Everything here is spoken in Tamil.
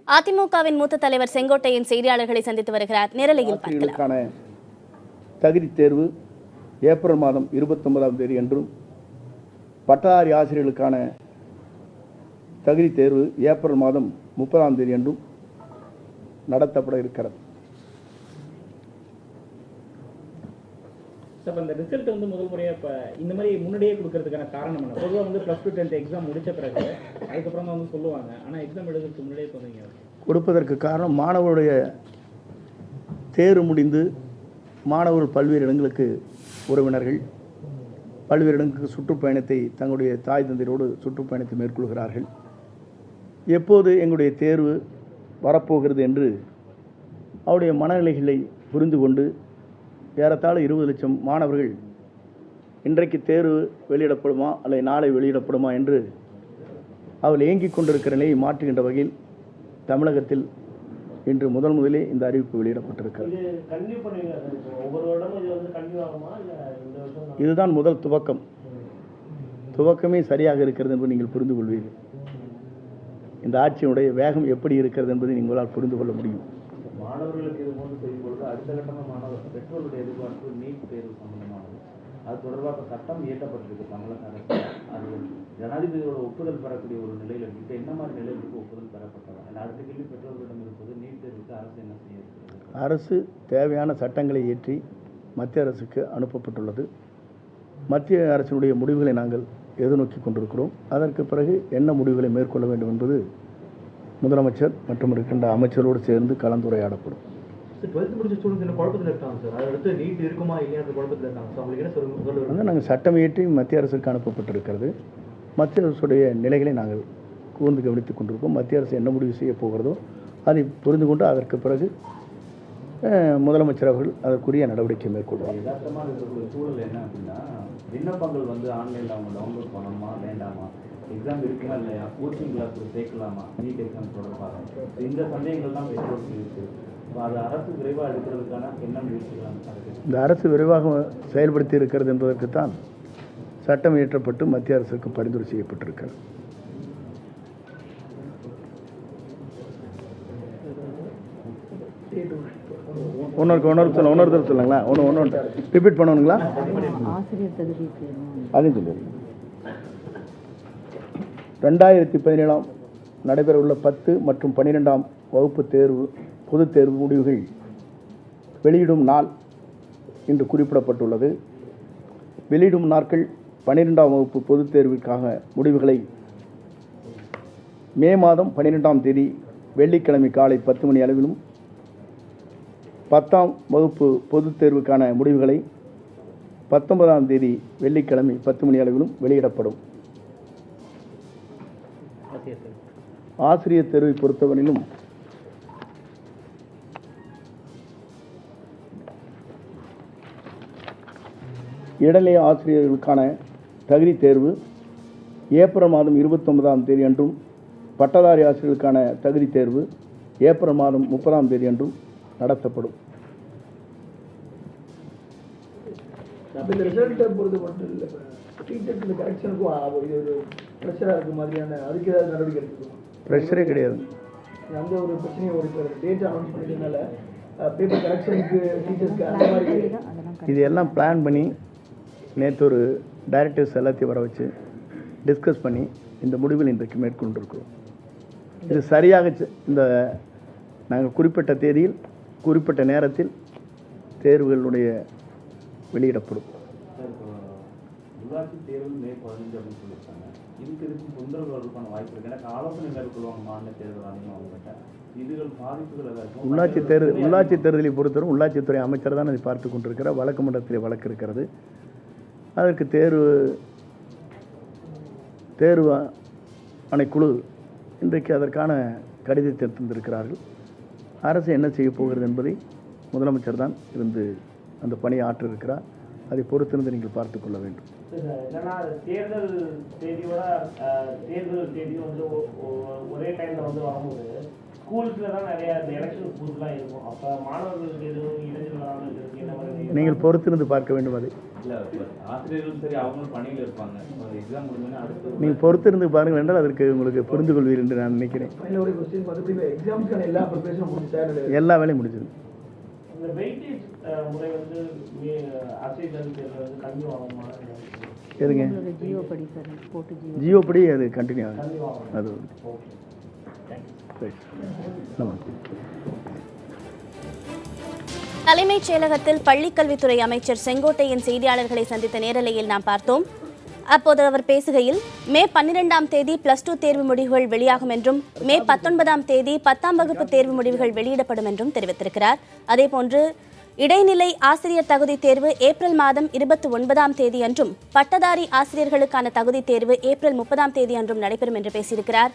அதிமுகவின் மூத்த தலைவர் செங்கோட்டையன் செய்தியாளர்களை சந்தித்து வருகிறார். நேரலையில் பார்க்கலாம். தகுதி தேர்வு ஏப்ரல் மாதம் 29ஆம் தேதி என்றும் பட்டதாரி ஆசிரியர்களுக்கான தகுதி தேர்வு ஏப்ரல் மாதம் 30ஆம் தேதி என்றும் நடத்தப்பட இருக்கிறது. இந்த ரிசல்ட் வந்து முதல் முறையாக இப்போ இந்த மாதிரி முன்னாடியே கொடுக்கறதுக்கான காரணம் என்ன? பொதுவாக வந்து +2 10th எக்ஸாம் முடித்த பிறகு அதுக்கப்புறம் தான் வந்து சொல்லுவாங்க. ஆனால் எக்ஸாம் எழுதுறதுக்கு முன்னாடியே சொன்னீங்க. கொடுப்பதற்கு காரணம் மாணவருடைய தேர்வு முடிந்து மாணவர்கள் பல்வேறு இடங்களுக்கு உறவினர்கள் பல்வேறு இடங்களுக்கு சுற்றுப்பயணத்தை தங்களுடைய தாய் தந்தையரோடு சுற்றுப்பயணத்தை மேற்கொள்கிறார்கள். எப்போது எங்களுடைய தேர்வு வரப்போகிறது என்று அவருடைய மனநிலைகளை புரிந்து கொண்டு ஏறத்தாழ 20 லட்சம் மாணவர்கள் இன்றைக்கு தேர்வு வெளியிடப்படுமா அல்லது நாளை வெளியிடப்படுமா என்று அவர்கள் இயங்கிக் கொண்டிருக்கிற நிலையை மாற்றுகின்ற வகையில் தமிழகத்தில் இன்று முதலே இந்த அறிவிப்பு வெளியிடப்பட்டிருக்கிறது. இதுதான் முதல் துவக்கமே சரியாக இருக்கிறது என்பதை நீங்கள் புரிந்து கொள்வீர்கள். இந்த ஆட்சியினுடைய வேகம் எப்படி இருக்கிறது என்பதை நீங்களால் புரிந்து கொள்ள முடியும். மாணவர்களுக்கு இது போன்று செய்யும்பொழுது அடுத்த கட்டமாக மாணவர் பெற்றோருடைய எதிர்பார்ப்பு நீட் தேர்வு சம்பந்தமானது. அது தொடர்பாக சட்டம் இயற்றப்பட்டிருக்கு தமிழக அரசு. அது ஜனாதிபதியோட ஒப்புதல் பெறக்கூடிய ஒரு நிலையில் இருக்கு. என்ன மாதிரி நிலைகளுக்கு ஒப்புதல் பெறப்பட்டதா? அடுத்த கேள்வி பெற்றோர்களிடம் இருப்பது நீட் தேர்வுக்கு அரசு என்ன செய்ய இருக்கிறது? அரசு தேவையான சட்டங்களை இயற்றி மத்திய அரசுக்கு அனுப்பப்பட்டுள்ளது. மத்திய அரசினுடைய முடிவுகளை நாங்கள் எதிர்நோக்கி கொண்டிருக்கிறோம். அதற்கு பிறகு என்ன முடிவுகளை மேற்கொள்ள வேண்டும் என்பது முதலமைச்சர் மற்றும் இருக்கின்ற அமைச்சரோடு சேர்ந்து கலந்துரையாடப்படும். 12th முடிச்ச ஸ்டூடெண்ட்ஸ் என்ன குழப்பத்தில் இருக்காங்க சார்? அதை அடுத்து நீட் இருக்குமா இல்லையா குழப்பத்தில் இருக்காங்க சார். அவங்களுக்கு என்ன சொல்லுங்கள்? வந்து நாங்கள் சட்டம் இயற்றி மத்திய அரசுக்கு அனுப்பப்பட்டிருக்கிறது. மத்திய அரசுடைய நிலைகளை நாங்கள் கூர்ந்து கவனித்துக் கொண்டிருக்கோம். மத்திய அரசு என்ன முடிவு செய்ய போகிறதோ அதை புரிந்து கொண்டு அதற்கு பிறகு முதலமைச்சர் அவர்கள் அதற்குரிய நடவடிக்கை மேற்கொள்வார். யதார்த்தமாக இருக்கக்கூடிய சூழல் என்ன அப்படின்னா, விண்ணப்பங்கள் வந்து ஆன்லைனில் அவங்க டவுன்லோட் பண்ணணுமா வேண்டாமா, எக்ஸாம் இருக்குமா இல்லையா, கோச்சிங் கிளாஸ் சேர்க்கலாமா நீட் எக்ஸாம் தொடர்பாக இந்த சந்தேகங்கள்லாம் பெற்றோருக்கு இருக்குது. அது அரசு விரைவாக எடுக்கிறதுக்கான என்ன முயற்சிகளாம்? இந்த அரசு விரைவாக செயல்படுத்தி இருக்கிறது என்பதற்குத்தான் சட்டம் இயற்றப்பட்டு மத்திய அரசுக்கு பரிந்துரை செய்யப்பட்டிருக்கிறது. ஒன்னொரு சொல்லுங்களா? ஒன்று ரிப்பீட் பண்ணணுங்களா? அதையும் சொல்லு. 2017 நடைபெறவுள்ள 10 மற்றும் 12ஆம் வகுப்பு தேர்வு பொதுத் தேர்வு முடிவுகள் வெளியிடும் நாள் இன்று குறிப்பிடப்பட்டுள்ளது. வெளியிடும் நாட்கள் 12ஆம் வகுப்பு பொதுத் தேர்விற்காக முடிவுகளை மே மாதம் 12ஆம் தேதி வெள்ளிக்கிழமை காலை 10 மணி அளவிலும், 10ஆம் வகுப்பு பொதுத் தேர்வுக்கான முடிவுகளை 19ஆம் தேதி வெள்ளிக்கிழமை 10 மணி அளவிலும் வெளியிடப்படும். ஆசிரியர் தேர்வை பொறுத்தவரையிலும் இடைநிலை ஆசிரியர்களுக்கான தகுதி தேர்வு ஏப்ரல் மாதம் 29ஆம் தேதி அன்றும், பட்டதாரி ஆசிரியர்களுக்கான தகுதி தேர்வு ஏப்ரல் மாதம் 30ஆம் தேதி அன்றும் நடத்தப்படும். இந்த ரிசல்ட்டை பொறுத்து மட்டும் இல்லை, டீச்சருக்கு கரெக்ஷனுக்கும் ஒரு ப்ரெஷராக இருக்க மாதிரியான அதுக்கு ஏதாவது நடவடிக்கை எடுத்துக்கணும்? ப்ரெஷரே கிடையாது. அந்த ஒரு பிரச்சனையும் ஒரு டேட் அனௌன்ஸ் பண்ணிட்டதுனால பேப்பர் கரெக்ஷனுக்கு டீச்சர்ஸ்க்கு அந்த மாதிரி இது எல்லாம் பிளான் பண்ணி நேற்று ஒரு டைரக்டர்ஸ் எல்லாத்தையும் வர வச்சு டிஸ்கஸ் பண்ணி இந்த முடிவில் இன்றைக்கு மேற்கொண்டிருக்கிறோம். இது சரியாக இந்த நாங்கள் குறிப்பிட்ட தேதியில் குறிப்பிட்ட நேரத்தில் தேர்வுகளுடைய வெளியிடப்படும். உள்ளாட்சி தேர்வு மே 15 அப்படின்னு சொல்லியிருக்காங்க. இதுக்கு தொந்தரவுகளுக்கான வாய்ப்பு இருக்கு. எனக்கு ஆலோசனை மேற்கொள்வாங்க மாநில தேர்தல் ஆணையம் அவங்ககிட்ட. இதுகள் பாதிப்புகள் ஏதாச்சும்? உள்ளாட்சி தேர்தலை பொறுத்தவரை உள்ளாட்சித்துறை அமைச்சர் தான் அதை பார்த்து கொண்டிருக்கிறார். வழக்கு மன்றத்திலே வழக்கு இருக்கிறது. அதற்கு தேர்வு ஆணைக்குழு இன்றைக்கு அதற்கான கடிதத்தை தந்திருக்கிறார்கள். அரசு என்ன செய்ய போகிறது என்பதை முதலமைச்சர் தான் இருந்து அந்த பணியை ஆற்றிருக்கிறார். அதை பொறுத்திருந்து நீங்கள் பார்த்து கொள்ள வேண்டும். என்னன்னா தேர்தல் தேதியும் வந்து ஒரே டைமில் வந்து வரும்போது ஸ்கூல்ஸ்ல தான் நிறைய இந்த எலெக்ஷன் ஸ்கூல்லாம் இருக்கும். அப்போ மாணவர்களுக்கு எதுவும் இடைஞ்சல் வராமல் இருக்கிறதுக்கு என்ன மாதிரி நீங்கள் பொறுத்திருந்து பார்க்க வேண்டும் அது. இல்லை ஆசிரியர்களும் சரி அவங்களும் பணியில் இருப்பாங்க. எக்ஸாம் முடிஞ்சோன்னா அடுத்து நீங்கள் பொறுத்திருந்து பாருங்கள் என்றால் அதற்கு உங்களுக்கு புரிந்து கொள்வீர் என்று நான் நினைக்கிறேன். ஃபைனல் ஒரு கொஸ்டின் மறுபடியும் எக்ஸாம்ஸ்க்கான எல்லா ப்ரிப்பரேஷனும் முடிஞ்சா எல்லா வேலையும் முடிஞ்சது. இந்த வெயிட்டேஜ் முறை வந்து அரசியல் தேர்தல் வந்து கம்மி ஆகுமா? எதுங்க ஜியோ படி அது கண்டினியூ ஆகும். அது ரைட். தலைமைச் செயலகத்தில் பள்ளிக்கல்வித்துறை அமைச்சர் செங்கோட்டையன் செய்தியாளர்களை சந்தித்த நேரலையில் நாம் பார்த்தோம். அப்போது அவர் பேசுகையில் மே 12ஆம் தேதி +2 தேர்வு முடிவுகள் வெளியாகும் என்றும் மே 19ஆம் தேதி 10ஆம் வகுப்பு தேர்வு முடிவுகள் வெளியிடப்படும் என்றும் தெரிவித்திருக்கிறார். அதேபோன்று இடைநிலை ஆசிரியர் தகுதி தேர்வு ஏப்ரல் மாதம் 29ஆம் தேதி அன்றும் பட்டதாரி ஆசிரியர்களுக்கான தகுதி தேர்வு ஏப்ரல் 30ஆம் தேதி அன்றும் நடைபெறும் என்று பேசியிருக்கிறார்.